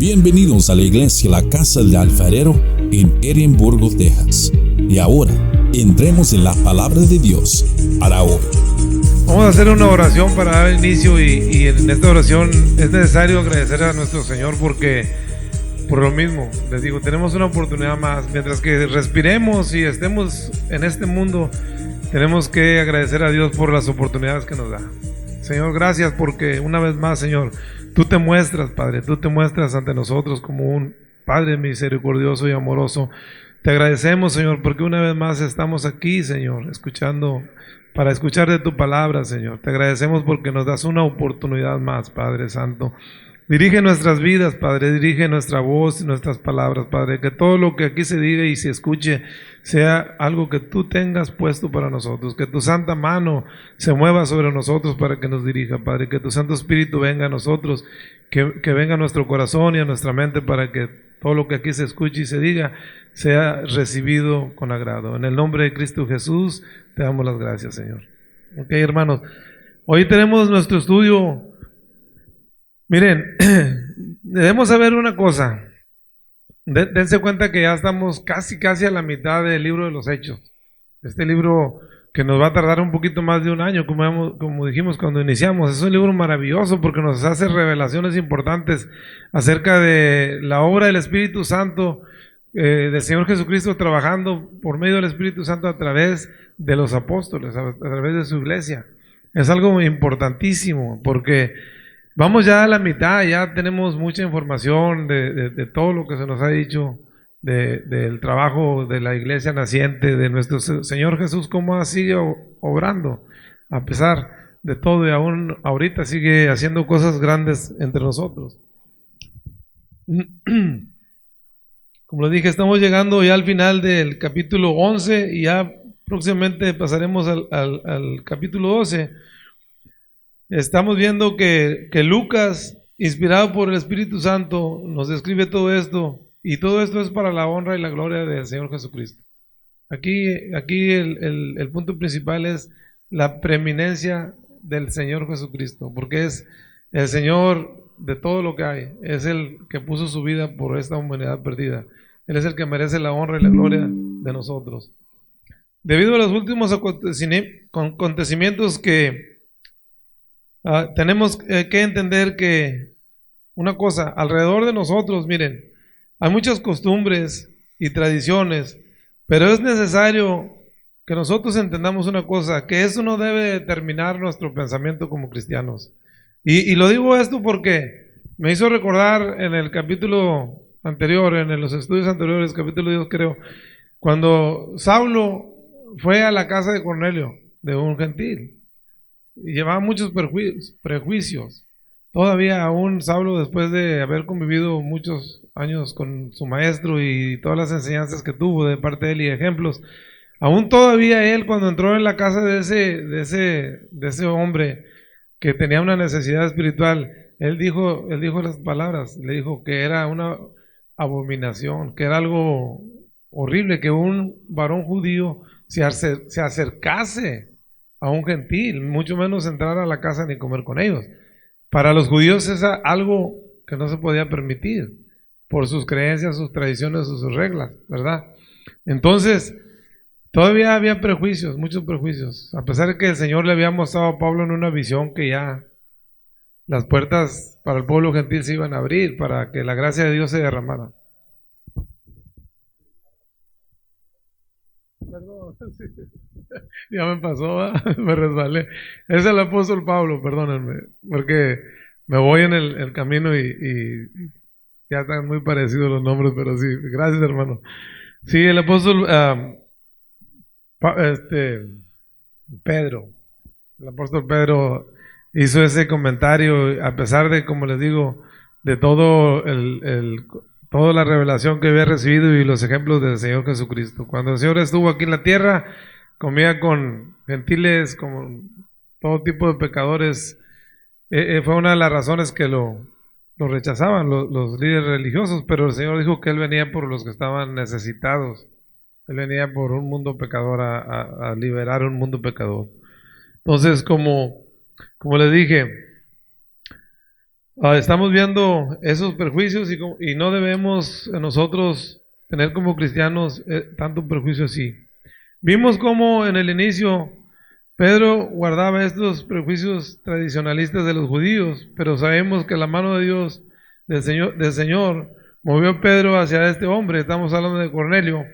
Bienvenidos a la iglesia La Casa del Alfarero en Edimburgo, Texas. Y ahora, entremos en la palabra de Dios para hoy. Vamos a hacer una oración para dar inicio y en esta oración es necesario agradecer a nuestro Señor porque por lo mismo, les digo, tenemos una oportunidad más. Mientras que respiremos y estemos en este mundo, tenemos que agradecer a Dios por las oportunidades que nos da. Señor, gracias porque una vez más, Señor, Tú te muestras, Padre, Tú te muestras ante nosotros como un Padre misericordioso y amoroso. Te agradecemos, Señor, porque una vez más estamos aquí, Señor, para escuchar de Tu palabra, Señor. Te agradecemos porque nos das una oportunidad más, Padre Santo. Dirige nuestras vidas, Padre, dirige nuestra voz y nuestras palabras, Padre, que todo lo que aquí se diga y se escuche sea algo que Tú tengas puesto para nosotros, que Tu santa mano se mueva sobre nosotros para que nos dirija, Padre, que Tu Santo Espíritu venga a nosotros, que venga a nuestro corazón y a nuestra mente para que todo lo que aquí se escuche y se diga sea recibido con agrado. En el nombre de Cristo Jesús, te damos las gracias, Señor. Ok, hermanos, hoy tenemos nuestro estudio. Miren, debemos saber una cosa. Dense cuenta que ya estamos casi a la mitad del libro de los Hechos. Este libro que nos va a tardar un poquito más de un año, como dijimos cuando iniciamos. Es un libro maravilloso porque nos hace revelaciones importantes acerca de la obra del Espíritu Santo, del Señor Jesucristo trabajando por medio del Espíritu Santo a través de los apóstoles, a través de su iglesia. Es algo importantísimo porque vamos ya a la mitad, ya tenemos mucha información de todo lo que se nos ha dicho, del trabajo de la iglesia naciente, de nuestro Señor Jesús, cómo sigue obrando, a pesar de todo, y aún ahorita sigue haciendo cosas grandes entre nosotros. Como les dije, estamos llegando ya al final del capítulo 11 y ya próximamente pasaremos al capítulo 12. Estamos viendo que Lucas, inspirado por el Espíritu Santo, nos describe todo esto, y todo esto es para la honra y la gloria del Señor Jesucristo. Aquí el punto principal es la preeminencia del Señor Jesucristo, porque es el Señor de todo lo que hay, es el que puso su vida por esta humanidad perdida. Él es el que merece la honra y la gloria de nosotros. Debido a los últimos acontecimientos que tenemos que entender que una cosa, alrededor de nosotros, miren, hay muchas costumbres y tradiciones, pero es necesario que nosotros entendamos una cosa, que eso no debe determinar nuestro pensamiento como cristianos. Y lo digo esto porque me hizo recordar en el capítulo anterior, en los estudios anteriores, capítulo 2 creo, cuando Saulo fue a la casa de Cornelio, de un gentil, y llevaba muchos prejuicios. Todavía aún Saulo, después de haber convivido muchos años con su maestro y todas las enseñanzas que tuvo de parte de él y ejemplos, aún todavía él, cuando entró en la casa de ese hombre que tenía una necesidad espiritual, él dijo las palabras, le dijo que era una abominación, que era algo horrible que un varón judío se acercase a un gentil, mucho menos entrar a la casa ni comer con ellos. Para los judíos es algo que no se podía permitir por sus creencias, sus tradiciones, sus reglas, ¿verdad? Entonces, todavía había prejuicios, muchos prejuicios, a pesar de que el Señor le había mostrado a Pablo en una visión que ya las puertas para el pueblo gentil se iban a abrir para que la gracia de Dios se derramara. Perdón, sí. Ya me pasó, ¿eh? Me resbalé. Es el apóstol Pablo, perdónenme, porque me voy en el camino y ya están muy parecidos los nombres, pero sí, gracias hermano. Sí, el apóstol Pedro, el apóstol Pedro hizo ese comentario, a pesar de, como les digo, de todo toda la revelación que había recibido y los ejemplos del Señor Jesucristo. Cuando el Señor estuvo aquí en la tierra, comía con gentiles, con todo tipo de pecadores. Fue una de las razones que lo rechazaban los líderes religiosos, pero el Señor dijo que Él venía por los que estaban necesitados. Él venía por un mundo pecador, a liberar un mundo pecador. Entonces, como les dije, Estamos viendo esos perjuicios y no debemos nosotros tener como cristianos tanto perjuicio así. Vimos cómo en el inicio Pedro guardaba estos prejuicios tradicionalistas de los judíos, pero sabemos que la mano de Dios, del Señor, movió a Pedro hacia este hombre, estamos hablando de Cornelio,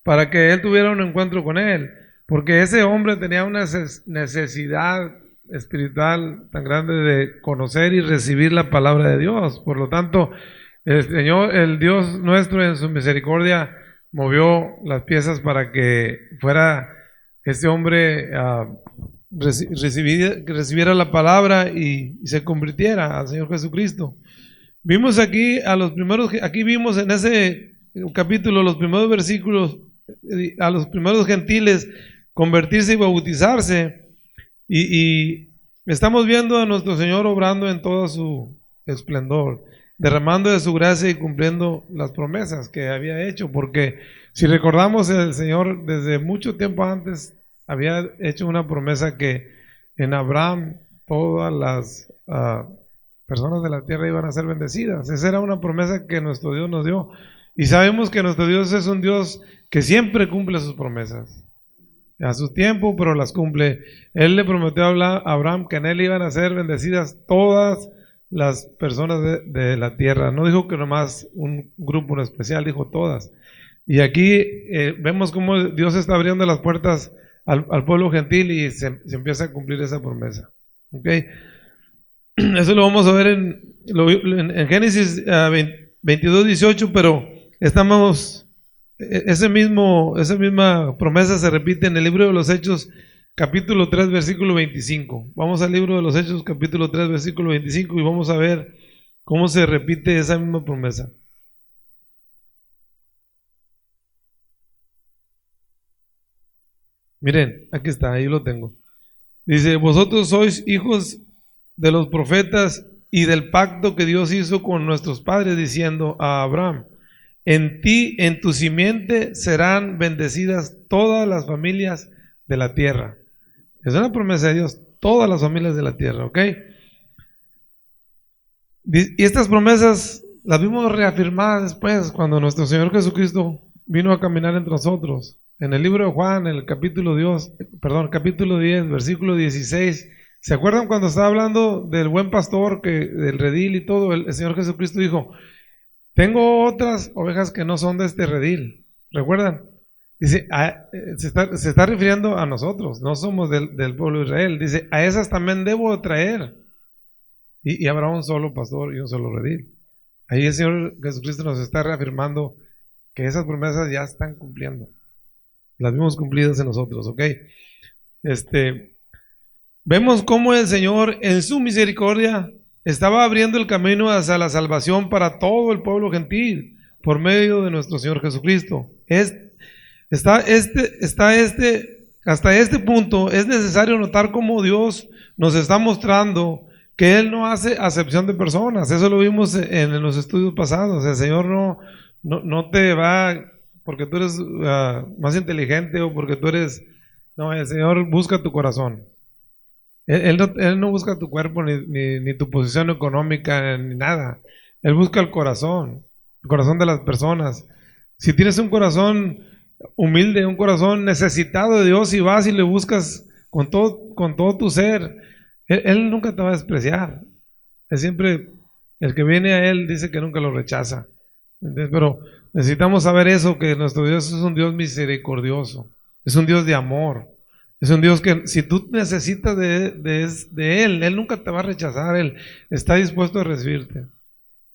para que él tuviera un encuentro con él, porque ese hombre tenía una necesidad espiritual tan grande de conocer y recibir la palabra de Dios. Por lo tanto, el Señor, el Dios nuestro en su misericordia, movió las piezas para que fuera este hombre recibiera la palabra y se convirtiera al Señor Jesucristo. Vimos aquí aquí vimos en ese capítulo los primeros versículos, a los primeros gentiles convertirse y bautizarse, y estamos viendo a nuestro Señor obrando en todo su esplendor, derramando de su gracia y cumpliendo las promesas que había hecho, porque si recordamos, el Señor desde mucho tiempo antes había hecho una promesa que en Abraham todas las personas de la tierra iban a ser bendecidas. Esa era una promesa que nuestro Dios nos dio, y sabemos que nuestro Dios es un Dios que siempre cumple sus promesas a su tiempo, pero las cumple. Él le prometió a Abraham que en él iban a ser bendecidas todas las personas de la tierra. No dijo que nomás un grupo en especial, dijo todas. Y aquí vemos cómo Dios está abriendo las puertas al pueblo gentil y se empieza a cumplir esa promesa. ¿Okay? Eso lo vamos a ver en Génesis 22:18, pero esa misma promesa se repite en el libro de los Hechos, capítulo 3, versículo 25. Vamos al libro de los Hechos, capítulo 3, versículo 25, y vamos a ver cómo se repite esa misma promesa. Miren, aquí está, ahí lo tengo. Dice: vosotros sois hijos de los profetas y del pacto que Dios hizo con nuestros padres, diciendo a Abraham: en ti, en tu simiente, serán bendecidas todas las familias de la tierra. Es una promesa de Dios, todas las familias de la tierra, ¿ok? Y estas promesas las vimos reafirmadas después, cuando nuestro Señor Jesucristo vino a caminar entre nosotros. En el libro de Juan, en el capítulo 10, versículo 16, ¿se acuerdan cuando estaba hablando del buen pastor, del redil y todo? El Señor Jesucristo dijo: tengo otras ovejas que no son de este redil. ¿Recuerdan? Dice, se está refiriendo a nosotros, no somos del pueblo de Israel. Dice, a esas también debo traer. Y habrá un solo pastor y un solo redil. Ahí el Señor Jesucristo nos está reafirmando que esas promesas ya están cumpliendo. Las vimos cumplidas en nosotros, ¿ok? Vemos cómo el Señor en su misericordia estaba abriendo el camino hacia la salvación para todo el pueblo gentil por medio de nuestro Señor Jesucristo. Hasta este punto es necesario notar cómo Dios nos está mostrando que Él no hace acepción de personas. Eso lo vimos en los estudios pasados. El Señor no te va porque tú eres más inteligente o porque tú eres... No, el Señor busca tu corazón. Él no busca tu cuerpo ni tu posición económica ni nada. Él busca el corazón de las personas. Si tienes un corazón humilde, un corazón necesitado de Dios, y vas y le buscas con todo tu ser, Él nunca te va a despreciar. Es siempre el que viene a Él, dice que nunca lo rechaza. ¿Entiendes? Pero necesitamos saber eso, que nuestro Dios es un Dios misericordioso, es un Dios de amor. Es un Dios que si tú necesitas de Él nunca te va a rechazar. Él está dispuesto a recibirte.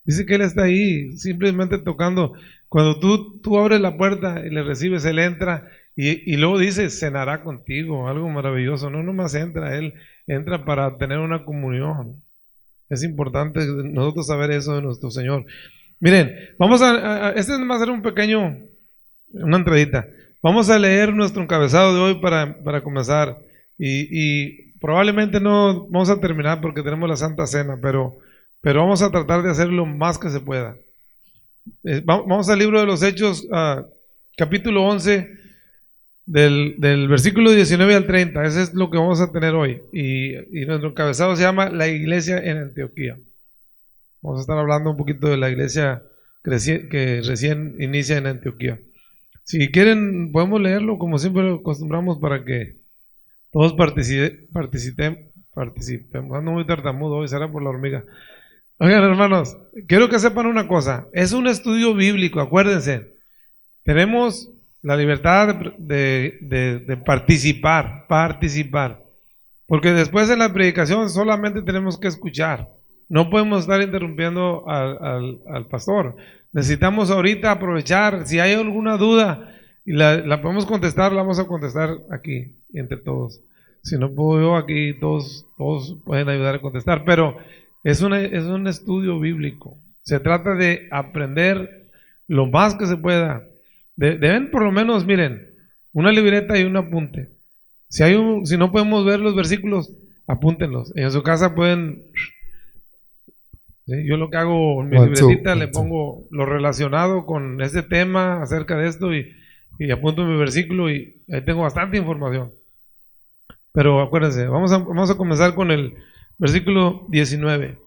Dice que Él está ahí, simplemente tocando. Cuando tú abres la puerta y le recibes, Él entra y luego dice, cenará contigo, algo maravilloso. No nomás entra, Él entra para tener una comunión. Es importante nosotros saber eso de nuestro Señor. Miren, vamos este va a ser una entradita. Vamos a leer nuestro encabezado de hoy para comenzar, y probablemente no vamos a terminar porque tenemos la Santa Cena, pero vamos a tratar de hacer lo más que se pueda. Vamos al libro de los Hechos, capítulo 11, del versículo 19 al 30. Ese es lo que vamos a tener hoy, y nuestro encabezado se llama La Iglesia en Antioquía. Vamos a estar hablando un poquito de la iglesia que recién inicia en Antioquía. Si quieren, podemos leerlo como siempre acostumbramos para que todos participemos. Ando muy tartamudo hoy, será por la hormiga. Oigan, hermanos, quiero que sepan una cosa. Es un estudio bíblico, acuérdense. Tenemos la libertad de participar. Porque después de la predicación solamente tenemos que escuchar. No podemos estar interrumpiendo al pastor. Necesitamos ahorita aprovechar. Si hay alguna duda y la podemos contestar, la vamos a contestar aquí, entre todos. Si no puedo yo aquí, todos pueden ayudar a contestar. Pero es un estudio bíblico. Se trata de aprender lo más que se pueda. Deben por lo menos, miren, una libreta y un apunte. Si no podemos ver los versículos, apúntenlos. En su casa pueden... ¿sí? Yo lo que hago en mi libretita, le pongo lo relacionado con este tema, acerca de esto, y apunto mi versículo, y ahí tengo bastante información. Pero acuérdense, vamos a comenzar con el versículo 19.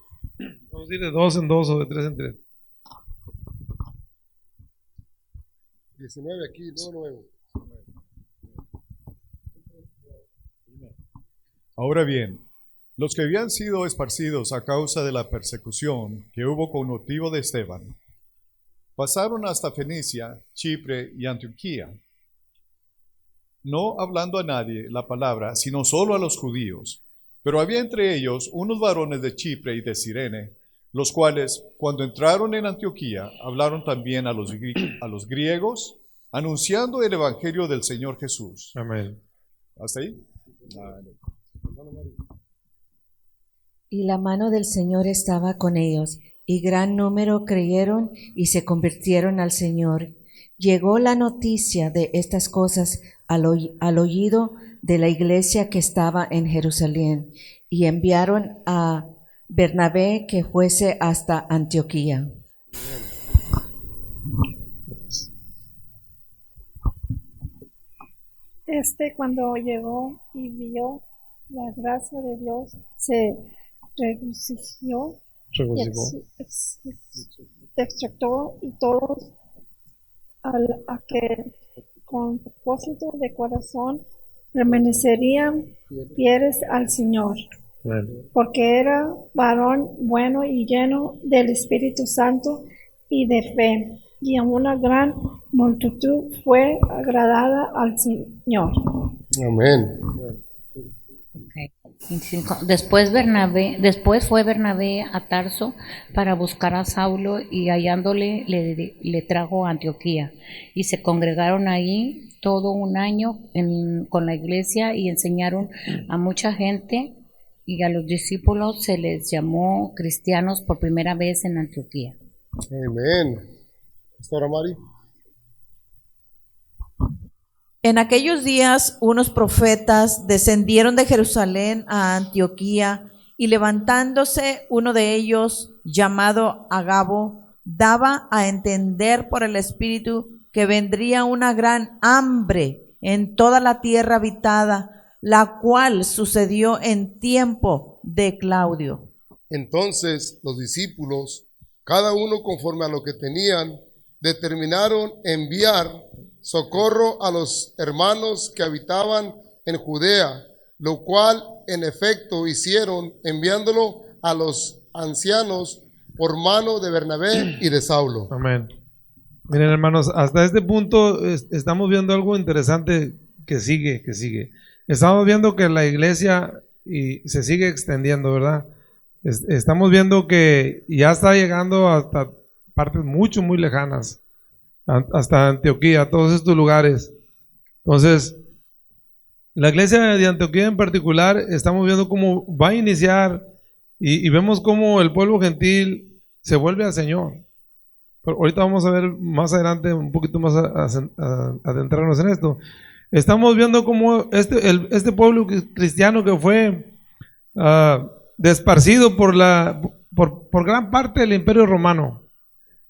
Vamos a ir de 2 en 2 o de 3 en 3. 19 aquí, no nuevo. Ahora bien, los que habían sido esparcidos a causa de la persecución que hubo con motivo de Esteban, pasaron hasta Fenicia, Chipre y Antioquía, no hablando a nadie la palabra, sino solo a los judíos. Pero había entre ellos unos varones de Chipre y de Cirene, los cuales, cuando entraron en Antioquía, hablaron también a los griegos, anunciando el evangelio del Señor Jesús. Amén. ¿Hasta ahí? Y la mano del Señor estaba con ellos, y gran número creyeron y se convirtieron al Señor. Llegó la noticia de estas cosas al oído de la iglesia que estaba en Jerusalén, y enviaron a Bernabé que fuese hasta Antioquía. Cuando llegó y vio la gracia de Dios, se regocijó. Extractó y todos a que con propósito de corazón permanecerían fieles al Señor. Bueno. Porque era varón bueno y lleno del Espíritu Santo y de fe, y una gran multitud fue agradada al Señor. Amén. Okay. Después fue Bernabé a Tarso para buscar a Saulo, y hallándole le trajo a Antioquía, y se congregaron ahí todo un año con la iglesia y enseñaron a mucha gente, y a los discípulos se les llamó cristianos por primera vez en Antioquía. Amén. Pastora Mari. En aquellos días unos profetas descendieron de Jerusalén a Antioquía, y levantándose uno de ellos, llamado Agabo, daba a entender por el Espíritu que vendría una gran hambre en toda la tierra habitada, la cual sucedió en tiempo de Claudio. Entonces los discípulos, cada uno conforme a lo que tenían, determinaron enviar socorro a los hermanos que habitaban en Judea, lo cual en efecto hicieron, enviándolo a los ancianos por mano de Bernabé y de Saulo. Amén. Miren, hermanos, hasta este punto estamos viendo algo interesante que sigue. Estamos viendo que la iglesia se sigue extendiendo, ¿verdad? Estamos viendo que ya está llegando hasta partes muy lejanas, hasta Antioquía, todos estos lugares. Entonces, la iglesia de Antioquía en particular, estamos viendo cómo va a iniciar, y vemos cómo el pueblo gentil se vuelve al Señor. Pero ahorita vamos a ver más adelante un poquito más adentrarnos en esto. Estamos viendo cómo este pueblo cristiano que fue desparcido por gran parte del Imperio Romano,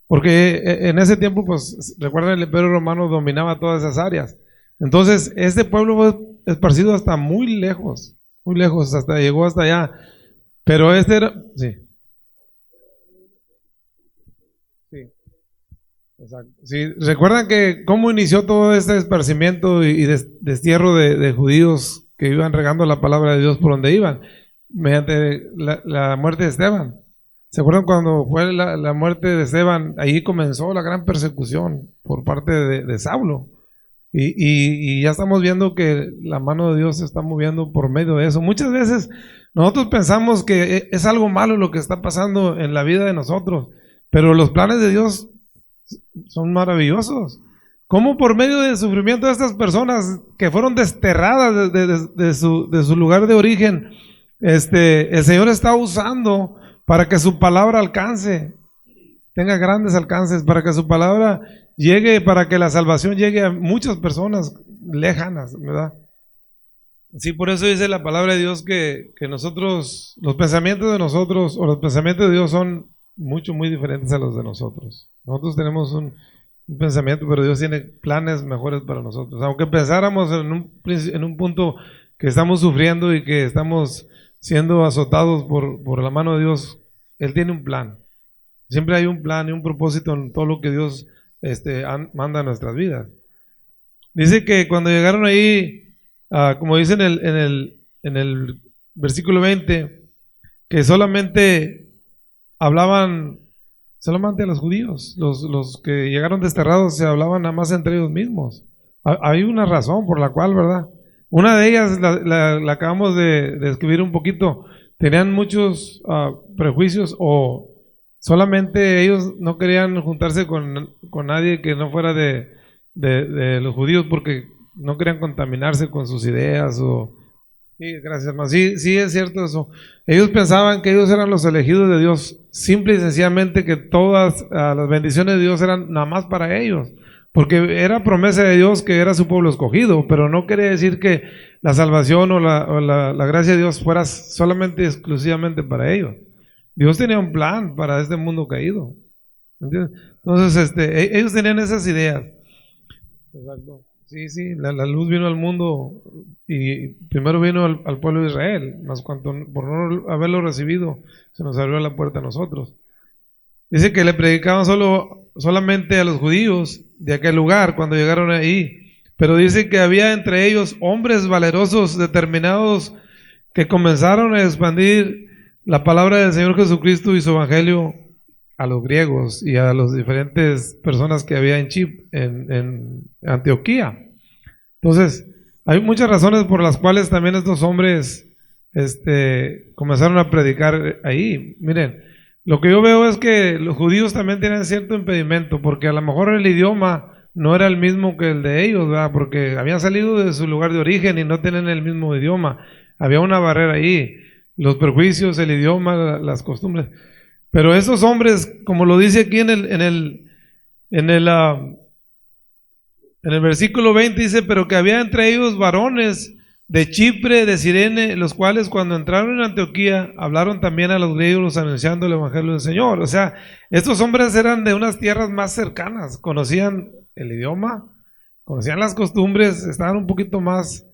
porque en ese tiempo, pues recuerden, el Imperio Romano dominaba todas esas áreas. Entonces este pueblo fue esparcido hasta muy lejos, llegó hasta allá. Pero sí. Exacto. Sí, recuerdan que cómo inició todo este esparcimiento y destierro de judíos que iban regando la palabra de Dios por donde iban, mediante la muerte de Esteban. ¿Se acuerdan cuando fue la muerte de Esteban? Ahí comenzó la gran persecución por parte de Saulo. Y ya estamos viendo que la mano de Dios se está moviendo por medio de eso. Muchas veces nosotros pensamos que es algo malo lo que está pasando en la vida de nosotros, pero los planes de Dios son maravillosos. Cómo por medio del sufrimiento de estas personas que fueron desterradas de su lugar de origen, el Señor está usando para que su palabra alcance, tenga grandes alcances, para que su palabra llegue, para que la salvación llegue a muchas personas lejanas, ¿verdad? Sí, por eso dice la palabra de Dios que nosotros, los pensamientos de nosotros o los pensamientos de Dios son muy diferentes a los de nosotros. Nosotros tenemos un pensamiento, pero Dios tiene planes mejores para nosotros. Aunque pensáramos en un punto que estamos sufriendo y que estamos siendo azotados por la mano de Dios, Él tiene un plan. Siempre hay un plan y un propósito en todo lo que Dios manda a nuestras vidas. Dice que cuando llegaron ahí, como dice en el versículo 20, que solamente hablaban solamente a los judíos, los que llegaron desterrados se hablaban nada más entre ellos mismos. Hay una razón por la cual, ¿verdad? Una de ellas la acabamos de escribir un poquito. Tenían muchos prejuicios o solamente ellos no querían juntarse con nadie que no fuera de los judíos porque no querían contaminarse con sus ideas o... Sí, gracias, hermano. Sí, es cierto eso. Ellos pensaban que ellos eran los elegidos de Dios, simple y sencillamente que todas las bendiciones de Dios eran nada más para ellos, porque era promesa de Dios que era su pueblo escogido, pero no quiere decir que la salvación o la gracia de Dios fuera solamente exclusivamente para ellos. Dios tenía un plan para este mundo caído, ¿entiendes? Entonces, ellos tenían esas ideas. Exacto. Sí, la luz vino al mundo y primero vino al pueblo de Israel, más cuanto por no haberlo recibido, se nos abrió la puerta a nosotros. Dice que le predicaban solamente a los judíos de aquel lugar cuando llegaron ahí, pero dice que había entre ellos hombres valerosos, determinados, que comenzaron a expandir la palabra del Señor Jesucristo y su evangelio a los griegos y a las diferentes personas que había en Antioquía. Entonces, hay muchas razones por las cuales también estos hombres comenzaron a predicar ahí. Miren, lo que yo veo es que los judíos también tienen cierto impedimento, porque a lo mejor el idioma no era el mismo que el de ellos, ¿verdad? Porque habían salido de su lugar de origen y no tienen el mismo idioma. Había una barrera ahí, los prejuicios, el idioma, las costumbres. Pero esos hombres, como lo dice aquí en el versículo 20, dice, pero que había entre ellos varones de Chipre, de Cirene, los cuales cuando entraron en Antioquía hablaron también a los griegos anunciando el evangelio del Señor. O sea, estos hombres eran de unas tierras más cercanas, conocían el idioma, conocían las costumbres, estaban un poquito más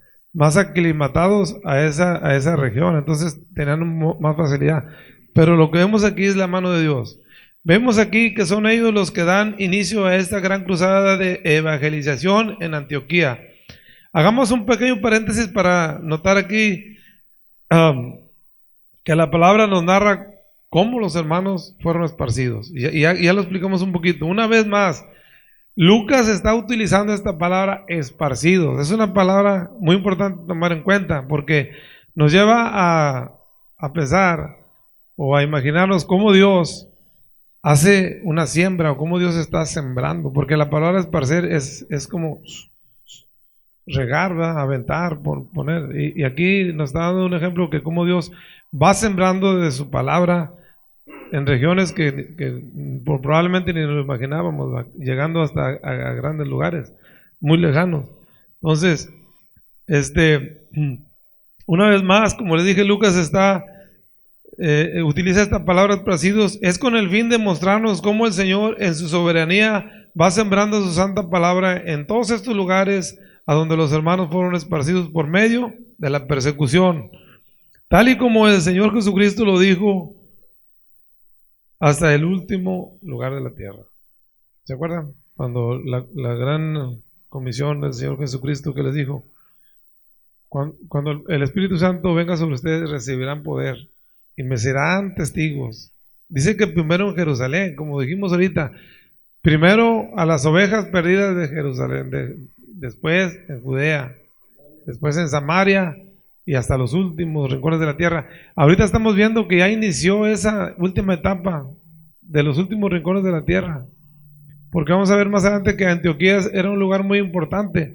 aclimatados a esa región, entonces tenían más facilidad. Pero lo que vemos aquí es la mano de Dios. Vemos aquí que son ellos los que dan inicio a esta gran cruzada de evangelización en Antioquía. Hagamos un pequeño paréntesis para notar aquí que la palabra nos narra cómo los hermanos fueron esparcidos. Y ya lo explicamos un poquito. Una vez más, Lucas está utilizando esta palabra esparcidos. Es una palabra muy importante tomar en cuenta porque nos lleva a pensar o a imaginarnos cómo Dios hace una siembra o cómo Dios está sembrando, porque la palabra esparcer es como regar, ¿verdad? Aventar, poner, y aquí nos está dando un ejemplo que cómo Dios va sembrando de su palabra en regiones que probablemente ni nos imaginábamos, ¿verdad? Llegando hasta a grandes lugares, muy lejanos. Entonces, una vez más, como les dije, Lucas utiliza esta palabra esparcidos, es con el fin de mostrarnos cómo el Señor en su soberanía va sembrando su santa palabra en todos estos lugares a donde los hermanos fueron esparcidos por medio de la persecución, tal y como el Señor Jesucristo lo dijo, hasta el último lugar de la tierra. ¿Se acuerdan? Cuando la gran comisión del Señor Jesucristo que les dijo, cuando el Espíritu Santo venga sobre ustedes recibirán poder y me serán testigos. Dice que primero en Jerusalén, como dijimos ahorita, primero a las ovejas perdidas de Jerusalén, después en Judea, después en Samaria y hasta los últimos rincones de la tierra. Ahorita estamos viendo que ya inició esa última etapa de los últimos rincones de la tierra, porque vamos a ver más adelante que Antioquía era un lugar muy importante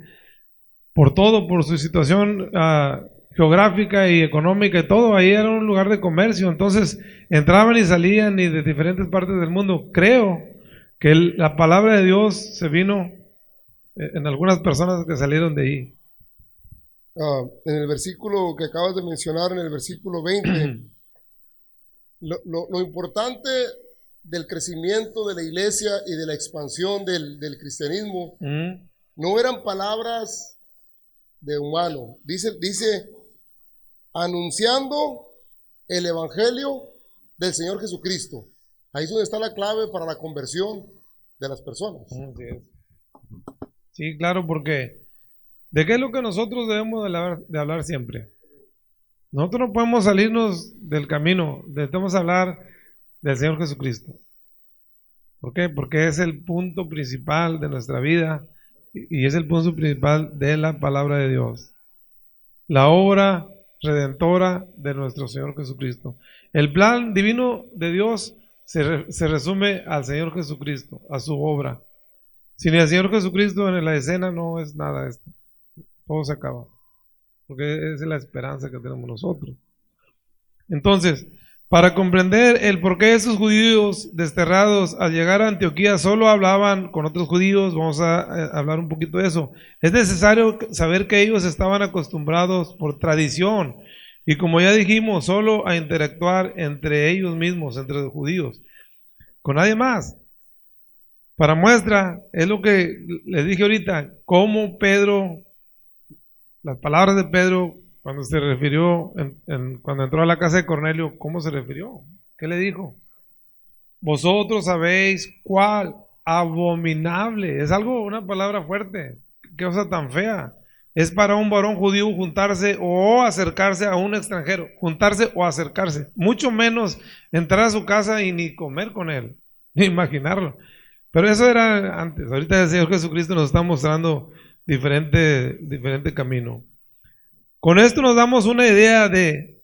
por todo, por su situación geográfica y económica y todo. Ahí era un lugar de comercio, entonces entraban y salían y de diferentes partes del mundo. Creo que la palabra de Dios se vino en algunas personas que salieron de ahí. En el versículo que acabas de mencionar, en el versículo 20, lo importante del crecimiento de la iglesia y de la expansión del cristianismo no eran palabras de humano. Dice, anunciando el evangelio del Señor Jesucristo. Ahí es donde está la clave para la conversión de las personas. Sí, claro, porque ¿de qué es lo que nosotros debemos de hablar siempre? Nosotros no podemos salirnos del camino, debemos hablar del Señor Jesucristo. ¿Por qué? Porque es el punto principal de nuestra vida y es el punto principal de la palabra de Dios. La obra redentora de nuestro Señor Jesucristo. El plan divino de Dios se resume al Señor Jesucristo, a su obra. Sin el Señor Jesucristo en la escena no es nada esto. Todo se acaba. Porque es la esperanza que tenemos nosotros. Entonces, para comprender el por qué esos judíos desterrados al llegar a Antioquía solo hablaban con otros judíos, vamos a hablar un poquito de eso. Es necesario saber que ellos estaban acostumbrados por tradición y, como ya dijimos, solo a interactuar entre ellos mismos, entre los judíos, con nadie más. Para muestra, es lo que les dije ahorita, cómo Pedro, las palabras de Pedro, cuando se refirió, cuando entró a la casa de Cornelio, ¿cómo se refirió? ¿Qué le dijo? Vosotros sabéis cuál abominable, es algo, una palabra fuerte, qué cosa tan fea, es para un varón judío juntarse o acercarse a un extranjero, juntarse o acercarse, mucho menos entrar a su casa y ni comer con él, ni imaginarlo. Pero eso era antes. Ahorita el Señor Jesucristo nos está mostrando diferente camino. Con esto nos damos una idea de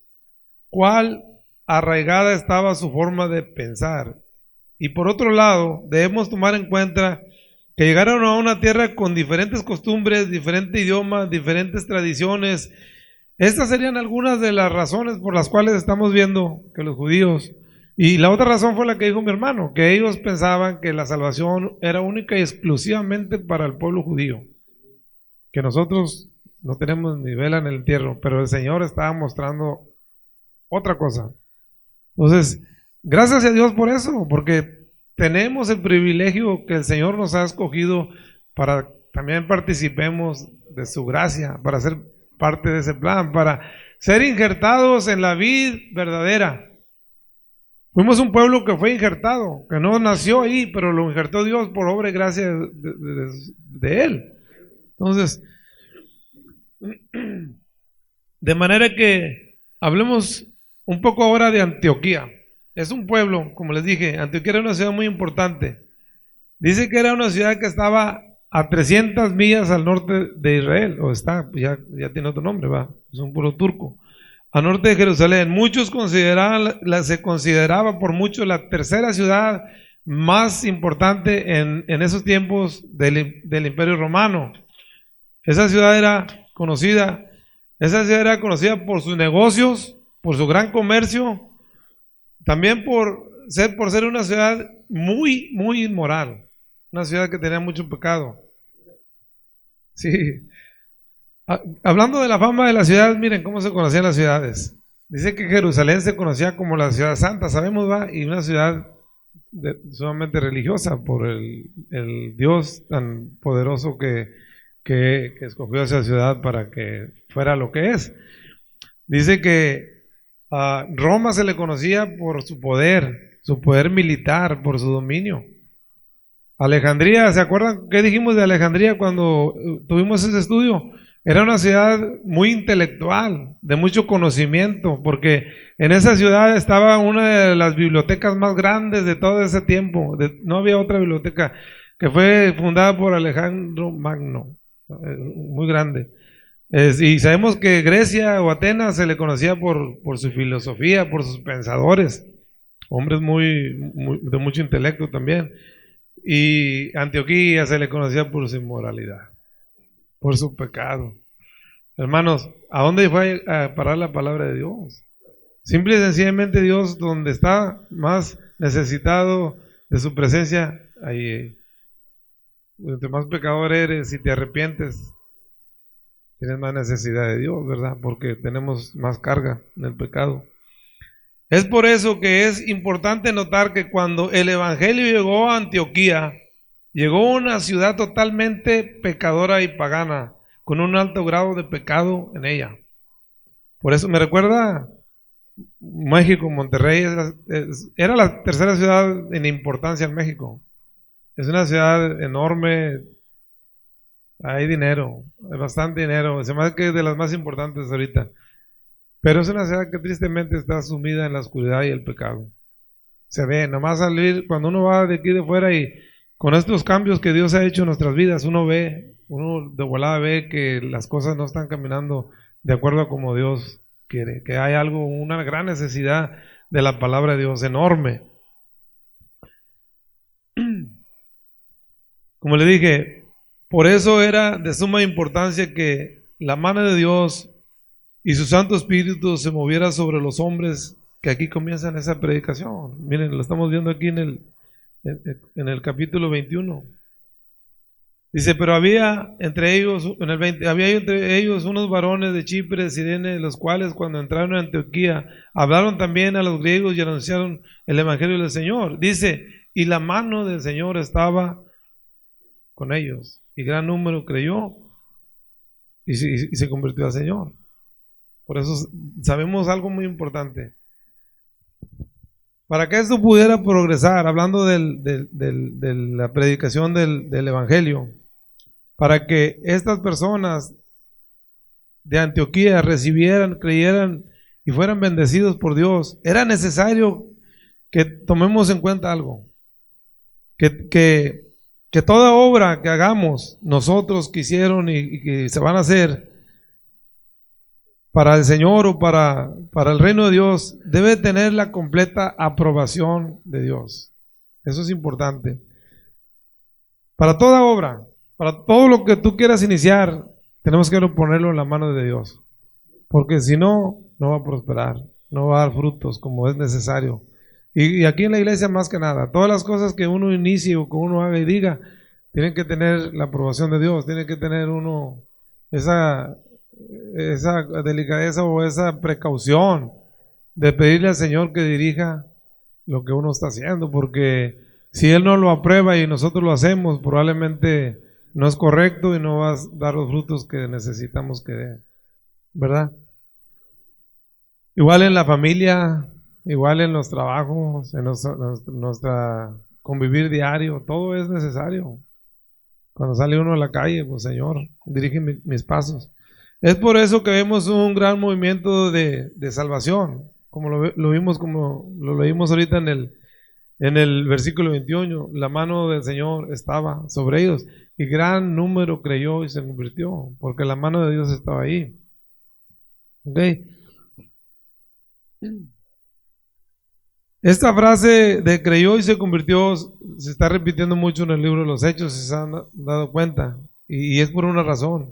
cuál arraigada estaba su forma de pensar. Y por otro lado, debemos tomar en cuenta que llegaron a una tierra con diferentes costumbres, diferentes idiomas, diferentes tradiciones. Estas serían algunas de las razones por las cuales estamos viendo que los judíos, y la otra razón fue la que dijo mi hermano, que ellos pensaban que la salvación era única y exclusivamente para el pueblo judío, que nosotros no tenemos ni vela en el entierro, pero el Señor estaba mostrando otra cosa. Entonces, gracias a Dios por eso, porque tenemos el privilegio que el Señor nos ha escogido para también participemos de su gracia, para ser parte de ese plan, para ser injertados en la vid verdadera. Fuimos un pueblo que fue injertado, que no nació ahí, pero lo injertó Dios por obra y gracia de Él. Entonces, de manera que hablemos un poco ahora de Antioquía. Es un pueblo, como les dije, Antioquía era una ciudad muy importante. Dice que era una ciudad que estaba a 300 millas al norte de Israel, o está, ya tiene otro nombre, va, es un pueblo turco. Al norte de Jerusalén. Muchos se consideraba por mucho la tercera ciudad más importante en esos tiempos del Imperio Romano. Esa ciudad era conocida por sus negocios, por su gran comercio, también por ser una ciudad muy, muy inmoral, una ciudad que tenía mucho pecado. Sí. Hablando de la fama de la ciudad, miren cómo se conocían las ciudades. Dice que Jerusalén se conocía como la ciudad santa, sabemos, va, y una ciudad sumamente religiosa por el Dios tan poderoso que escogió esa ciudad para que fuera lo que es. Dice que a Roma se le conocía por su poder militar, por su dominio. Alejandría, ¿se acuerdan qué dijimos de Alejandría cuando tuvimos ese estudio? Era una ciudad muy intelectual, de mucho conocimiento, porque en esa ciudad estaba una de las bibliotecas más grandes de todo ese tiempo. No había otra biblioteca, que fue fundada por Alejandro Magno, muy grande. Y sabemos que Grecia o Atenas se le conocía por su filosofía, por sus pensadores, hombres de mucho intelecto también. Y Antioquía se le conocía por su inmoralidad, por su pecado. Hermanos, ¿a dónde fue a parar la palabra de Dios? Simple y sencillamente Dios, donde está más necesitado de su presencia, ahí. Entre más pecador eres, si te arrepientes, tienes más necesidad de Dios, ¿verdad? Porque tenemos más carga en el pecado. Es por eso que es importante notar que cuando el evangelio llegó a Antioquía, llegó a una ciudad totalmente pecadora y pagana, con un alto grado de pecado en ella. Por eso me recuerda México, Monterrey, era la tercera ciudad en importancia en México. Es una ciudad enorme, hay dinero, hay bastante dinero, se me hace que es de las más importantes ahorita. Pero es una ciudad que tristemente está sumida en la oscuridad y el pecado. Se ve, nomás salir, cuando uno va de aquí de fuera y con estos cambios que Dios ha hecho en nuestras vidas, uno de volada ve que las cosas no están caminando de acuerdo a como Dios quiere, que hay algo, una gran necesidad de la palabra de Dios, enorme. Como le dije, por eso era de suma importancia que la mano de Dios y su Santo Espíritu se moviera sobre los hombres que aquí comienzan esa predicación. Miren, lo estamos viendo aquí en el capítulo 21. Dice, pero había entre ellos unos varones de Chipre, de Cirene, los cuales cuando entraron a Antioquía hablaron también a los griegos y anunciaron el evangelio del Señor. Dice, y la mano del Señor estaba con ellos, y gran número creyó y se convirtió al Señor. Por eso sabemos algo muy importante. Para que esto pudiera progresar, hablando de la predicación del Evangelio, para que estas personas de Antioquía recibieran, creyeran y fueran bendecidos por Dios, era necesario que tomemos en cuenta algo, que toda obra que hagamos nosotros que hicieron y que se van a hacer para el Señor o para el reino de Dios, debe tener la completa aprobación de Dios. Eso es importante. Para toda obra, para todo lo que tú quieras iniciar, tenemos que ponerlo en la mano de Dios. Porque si no, no va a prosperar, no va a dar frutos como es necesario. Y aquí en la iglesia más que nada, todas las cosas que uno inicie o que uno haga y diga, tienen que tener la aprobación de Dios, tiene que tener uno esa delicadeza o esa precaución de pedirle al Señor que dirija lo que uno está haciendo, porque si Él no lo aprueba y nosotros lo hacemos, probablemente no es correcto y no va a dar los frutos que necesitamos que dé, ¿verdad? Igual en la familia, igual en los trabajos, en nuestra convivir diario, todo es necesario. Cuando sale uno a la calle, pues Señor, dirige mis pasos. Es por eso que vemos un gran movimiento de salvación, como lo vimos, como lo leímos ahorita en el versículo 21, la mano del Señor estaba sobre ellos y gran número creyó y se convirtió, porque la mano de Dios estaba ahí. ¿Okay? Esta frase de creyó y se convirtió se está repitiendo mucho en el libro de los Hechos, si se han dado cuenta, y es por una razón.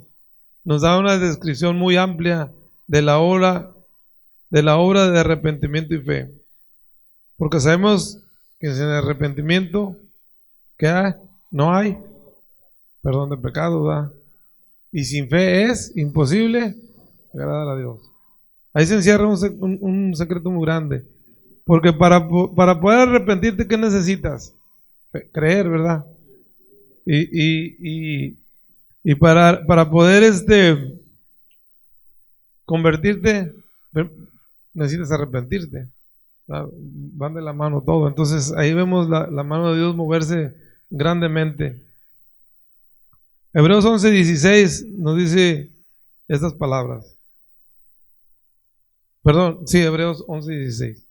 Nos da una descripción muy amplia de la obra de arrepentimiento y fe, porque sabemos que sin arrepentimiento ¿qué hay? No hay perdón de pecado, ¿verdad? Y sin fe es imposible agradar a Dios. Ahí se encierra un secreto muy grande, porque para poder arrepentirte, ¿qué necesitas? Creer, ¿verdad? Y para poder convertirte, necesitas arrepentirte. Van de la mano todo. Entonces ahí vemos la mano de Dios moverse grandemente. Hebreos 11:16 nos dice estas palabras. Perdón, sí, Hebreos 11:16.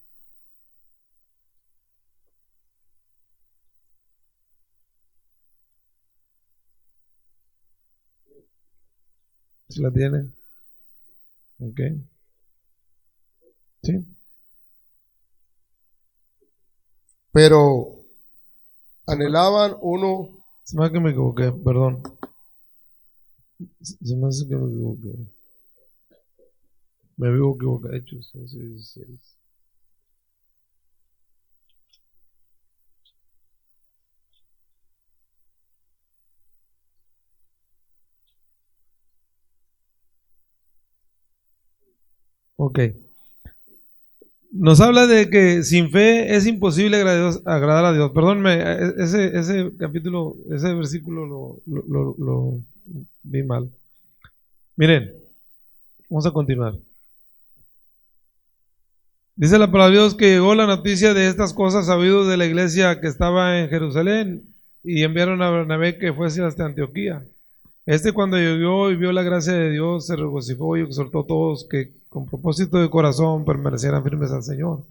¿Sí la tienen? Ok. Sí. Pero anhelaban uno. Se me hace que me equivoqué, perdón. Se me hace que me equivoqué. Me vivo equivocado. Hechos 11:16. Ok. Nos habla de que sin fe es imposible agradar a Dios. Perdónme, ese capítulo, ese versículo lo vi mal. Miren, vamos a continuar. Dice la palabra de Dios que llegó la noticia de estas cosas a oídos de la iglesia que estaba en Jerusalén y enviaron a Bernabé que fuese hasta Antioquía. Cuando llegó y vio la gracia de Dios, se regocijó y exhortó a todos que con propósito de corazón permanecieran firmes al Señor.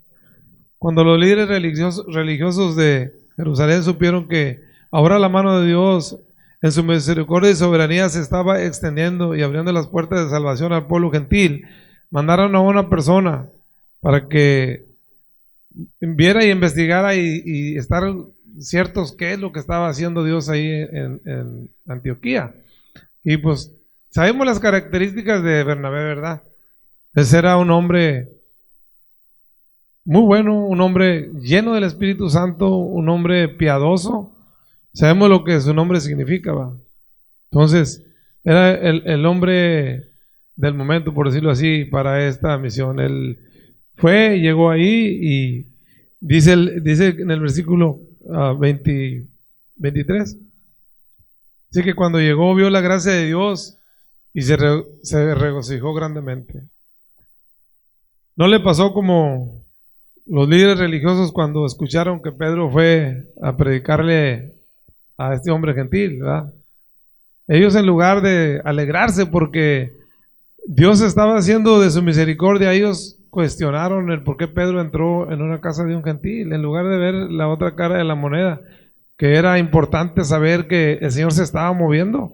Cuando los líderes religiosos de Jerusalén supieron que ahora la mano de Dios en su misericordia y soberanía se estaba extendiendo y abriendo las puertas de salvación al pueblo gentil, mandaron a una persona para que viera y investigara y estar ciertos qué es lo que estaba haciendo Dios ahí en Antioquía. Y pues sabemos las características de Bernabé, ¿verdad? Ese era un hombre muy bueno, un hombre lleno del Espíritu Santo, un hombre piadoso. Sabemos lo que su nombre significa, ¿va? Entonces, era el hombre del momento, por decirlo así, para esta misión. Él llegó ahí y dice en el versículo 23. Así que cuando llegó vio la gracia de Dios y se regocijó grandemente. No le pasó como los líderes religiosos cuando escucharon que Pedro fue a predicarle a este hombre gentil, ¿verdad? Ellos, en lugar de alegrarse porque Dios estaba haciendo de su misericordia, ellos cuestionaron el por qué Pedro entró en una casa de un gentil, en lugar de ver la otra cara de la moneda, que era importante saber que el Señor se estaba moviendo,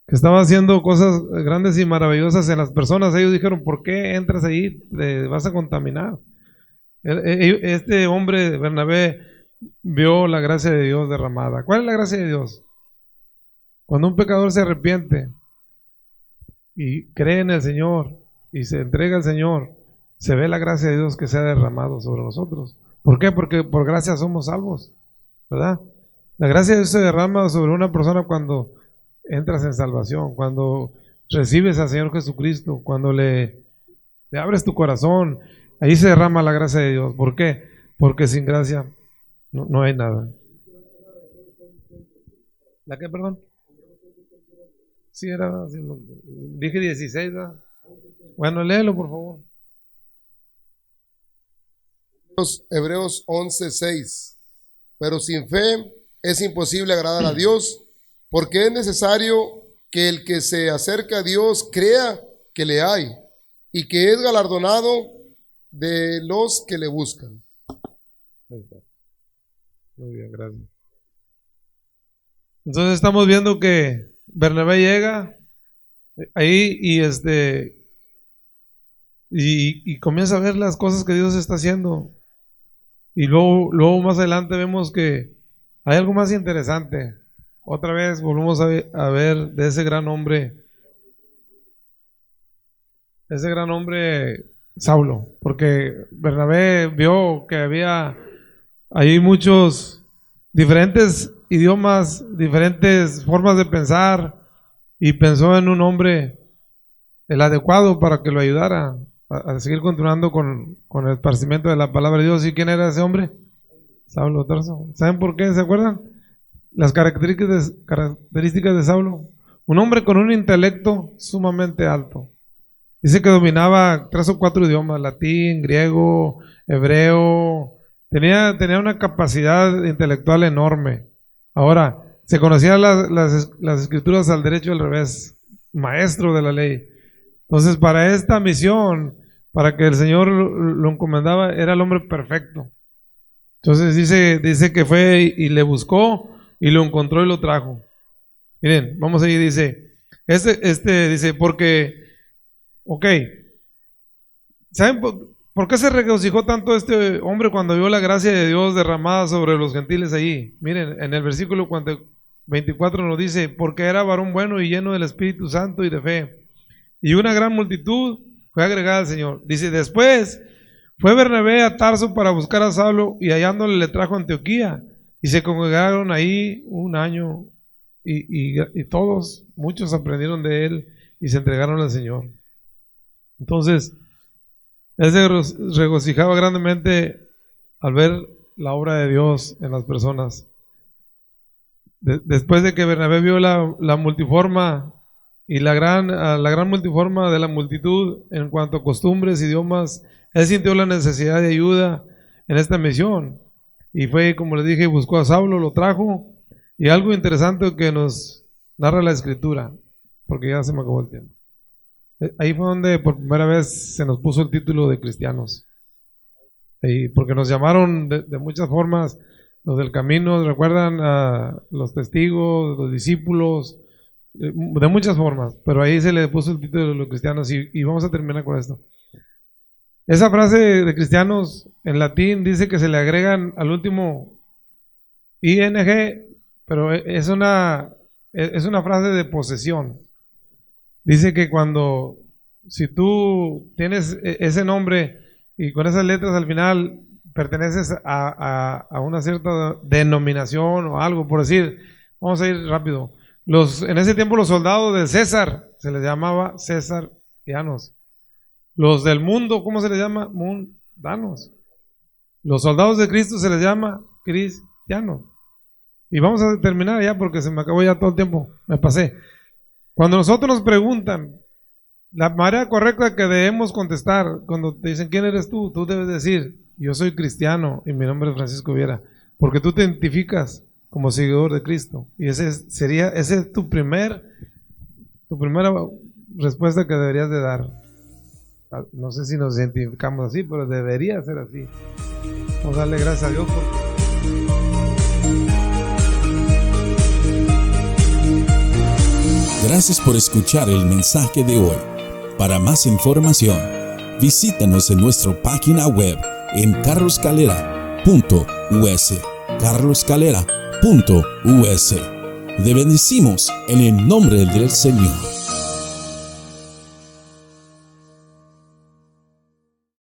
que estaba haciendo cosas grandes y maravillosas en las personas. Ellos dijeron, ¿por qué entras ahí? Te vas a contaminar. Este hombre, Bernabé, vio la gracia de Dios derramada. ¿Cuál es la gracia de Dios? Cuando un pecador se arrepiente y cree en el Señor y se entrega al Señor, se ve la gracia de Dios que se ha derramado sobre nosotros. ¿Por qué? Porque por gracia somos salvos, ¿verdad? La gracia de Dios se derrama sobre una persona cuando entras en salvación, cuando recibes al Señor Jesucristo, cuando le abres tu corazón, ahí se derrama la gracia de Dios. ¿Por qué? Porque sin gracia no hay nada. ¿La qué, perdón? Sí, dije 16, ¿verdad? Bueno, léelo, por favor. Hebreos 11:6. Pero sin fe es imposible agradar a Dios, porque es necesario que el que se acerca a Dios crea que le hay y que es galardonado de los que le buscan. Muy bien, gracias. Entonces estamos viendo que Bernabé llega ahí y comienza a ver las cosas que Dios está haciendo. Y luego más adelante vemos que hay algo más interesante. Otra vez volvemos a ver de ese gran hombre Saulo, porque Bernabé vio que había ahí muchos diferentes idiomas, diferentes formas de pensar, y pensó en un hombre el adecuado para que lo ayudara a seguir continuando con el esparcimiento de la palabra de Dios. ¿Y quién era ese hombre? Saulo de Tarso. ¿Saben por qué? ¿Se acuerdan? Las características de Saulo. Un hombre con un intelecto sumamente alto. Dice que dominaba 3 o 4 idiomas: latín, griego, hebreo. Tenía una capacidad intelectual enorme. Ahora, se conocían las escrituras al derecho y al revés, maestro de la ley. Entonces, para esta misión, para que el Señor lo encomendaba, era el hombre perfecto. Entonces dice que fue y le buscó y lo encontró y lo trajo. Miren, vamos ahí, dice, dice, porque, ok, ¿saben por qué se regocijó tanto este hombre cuando vio la gracia de Dios derramada sobre los gentiles allí? Miren, en el versículo 24 nos dice, porque era varón bueno y lleno del Espíritu Santo y de fe, y una gran multitud fue agregada al Señor. Dice, después fue Bernabé a Tarso para buscar a Saulo, y hallándole le trajo a Antioquía, y se congregaron ahí un año, y todos, muchos aprendieron de él y se entregaron al Señor. Entonces, él se regocijaba grandemente al ver la obra de Dios en las personas. Después de que Bernabé vio la multiforma y la gran multiforma de la multitud en cuanto a costumbres, idiomas, él sintió la necesidad de ayuda en esta misión. Y fue, como les dije, buscó a Saulo, lo trajo. Y algo interesante que nos narra la Escritura, porque ya se me acabó el tiempo. Ahí fue donde por primera vez se nos puso el título de cristianos. Porque nos llamaron de muchas formas, los del camino, recuerdan a los testigos, los discípulos, de muchas formas, pero ahí se le puso el título de los cristianos y vamos a terminar con esto. Esa frase de cristianos en latín dice que se le agregan al último ing, pero es una frase de posesión. Dice que si tú tienes ese nombre y con esas letras al final perteneces a una cierta denominación o algo, por decir, vamos a ir rápido. En ese tiempo los soldados de César se les llamaba cesarianos. Los del mundo, ¿cómo se les llama? Mundanos. Los soldados de Cristo se les llama cristianos. Y vamos a terminar ya porque se me acabó ya todo el tiempo, me pasé. Cuando nosotros nos preguntan, la manera correcta que debemos contestar, cuando te dicen ¿quién eres tú? Tú debes decir, yo soy cristiano y mi nombre es Francisco Viera, porque tú te identificas como seguidor de Cristo. Y esa es tu primera respuesta que deberías de dar. No sé si nos identificamos así, pero debería ser así. Vamos a darle gracias a Dios Gracias por escuchar el mensaje de hoy. Para más información, visítanos en nuestra página web en carloscalera.us. carloscalera.us. Te bendecimos en el nombre del Señor.